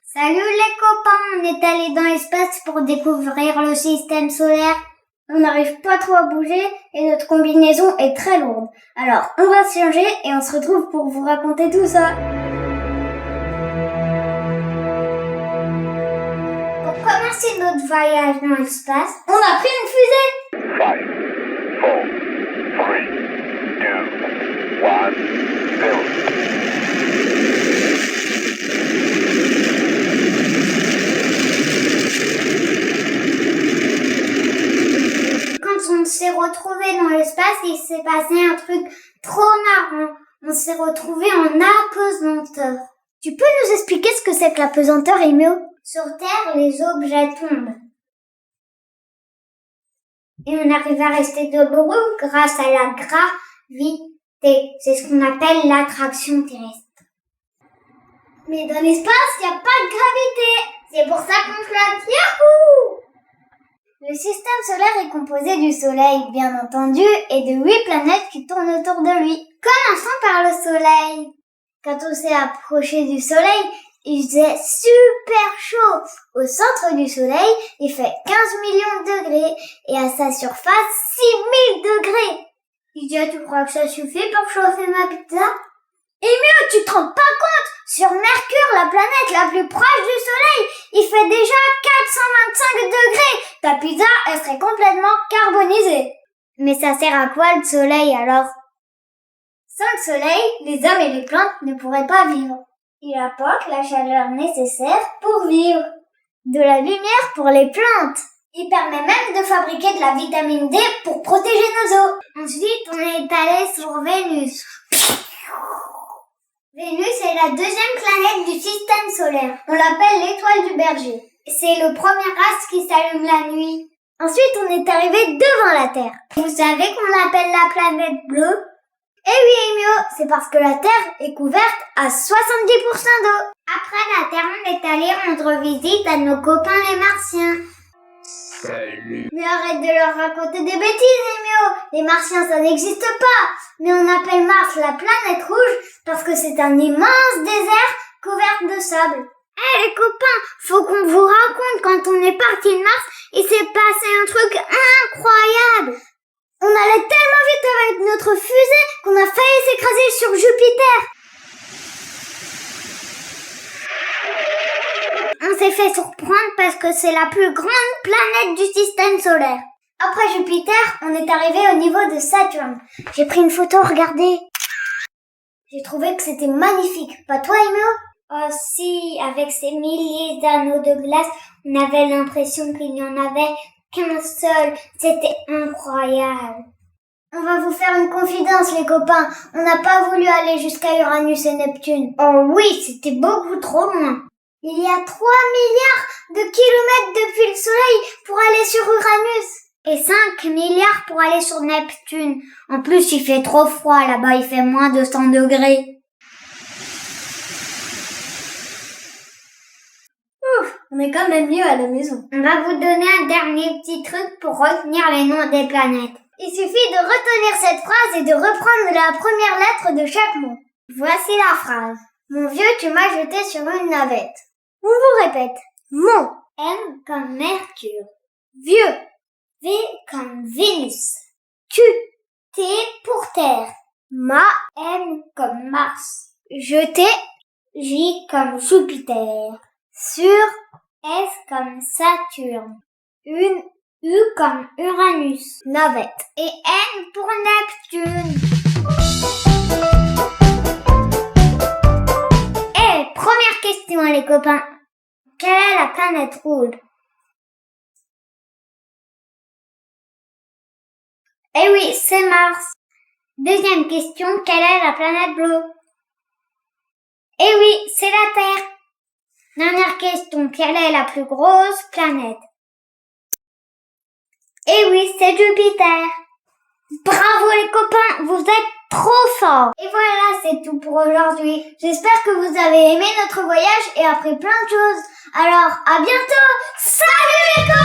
Salut les copains, on est allés dans l'espace pour découvrir le système solaire. On n'arrive pas trop à bouger et notre combinaison est très lourde. Alors on va se changer et on se retrouve pour vous raconter tout ça. Pour commencer notre voyage dans l'espace, on a pris une fusée. 5, 4, 3, 2, 1, 0. On s'est retrouvés dans l'espace et il s'est passé un truc trop marrant. On s'est retrouvés en apesanteur. Tu peux nous expliquer ce que c'est que l'apesanteur, Emio? Sur Terre, les objets tombent. Et on arrive à rester debout grâce à la gravité. C'est ce qu'on appelle l'attraction terrestre. Mais dans l'espace, il n'y a pas de gravité. C'est pour ça qu'on flotte. Yahoo! Le système solaire est composé du Soleil, bien entendu, et de 8 planètes qui tournent autour de lui. Commençons par le Soleil. Quand on s'est approché du Soleil, il faisait super chaud. Au centre du Soleil, il fait 15 millions de degrés, et à sa surface, 6000 degrés. Lydia, tu crois que ça suffit pour chauffer ma pizza? Et mieux, tu te rends pas compte? Sur Mercure, la planète la plus proche du Soleil, il fait déjà 425 degrés. Ta pizza, elle serait complètement carbonisée. Mais ça sert à quoi le Soleil alors? Sans le Soleil, les hommes et les plantes ne pourraient pas vivre. Il apporte la chaleur nécessaire pour vivre. De la lumière pour les plantes. Il permet même de fabriquer de la vitamine D pour protéger nos os. Ensuite, on est allé sur Vénus. Vénus est la deuxième planète du système solaire. On l'appelle l'étoile du berger. C'est le premier astre qui s'allume la nuit. Ensuite, on est arrivé devant la Terre. Vous savez qu'on l'appelle la planète bleue? Eh oui, Emio, c'est parce que la Terre est couverte à 70% d'eau. Après la Terre, on est allé rendre visite à nos copains les Martiens. Salut. Mais arrête de leur raconter des bêtises, Emio. Les Martiens, ça n'existe pas. Mais on appelle Mars la planète rouge parce que c'est un immense désert couvert de sable. Eh les copains, faut qu'on vous raconte quand on est parti de Mars, il s'est passé un truc incroyable. On allait tellement vite avec notre fusée qu'on a failli s'écraser sur Jupiter. On s'est fait surprendre parce que c'est la plus grande planète du système solaire. Après Jupiter, on est arrivé au niveau de Saturne. J'ai pris une photo, regardez. J'ai trouvé que c'était magnifique. Pas toi, Emio? Oh si, avec ces milliers d'anneaux de glace, on avait l'impression qu'il n'y en avait qu'un seul. C'était incroyable. On va vous faire une confidence, les copains. On n'a pas voulu aller jusqu'à Uranus et Neptune. Oh oui, c'était beaucoup trop loin. Il y a 3 milliards de kilomètres depuis le Soleil pour aller sur Uranus. Et 5 milliards pour aller sur Neptune. En plus, il fait trop froid là-bas, il fait moins de 100 degrés. Ouf, on est quand même mieux à la maison. On va vous donner un dernier petit truc pour retenir les noms des planètes. Il suffit de retenir cette phrase et de reprendre la première lettre de chaque mot. Voici la phrase. Mon vieux, tu m'as jeté sur une navette. On vous répète. Mon. M comme Mercure. Vieux. V comme Vénus. Q. T pour Terre. Ma. M comme Mars. Jeté. J comme Jupiter. Sur. S comme Saturne. Une. U comme Uranus. Navette. Et N pour Neptune. Première question, les copains. Quelle est la planète rouge? Eh oui, c'est Mars. Deuxième question, quelle est la planète bleue? Eh oui, c'est la Terre. Dernière question, quelle est la plus grosse planète? Eh oui, c'est Jupiter. Bravo les copains, vous êtes trop forts. Et voilà, c'est tout pour aujourd'hui. J'espère que vous avez aimé notre voyage et appris plein de choses. Alors, à bientôt. Salut les copains!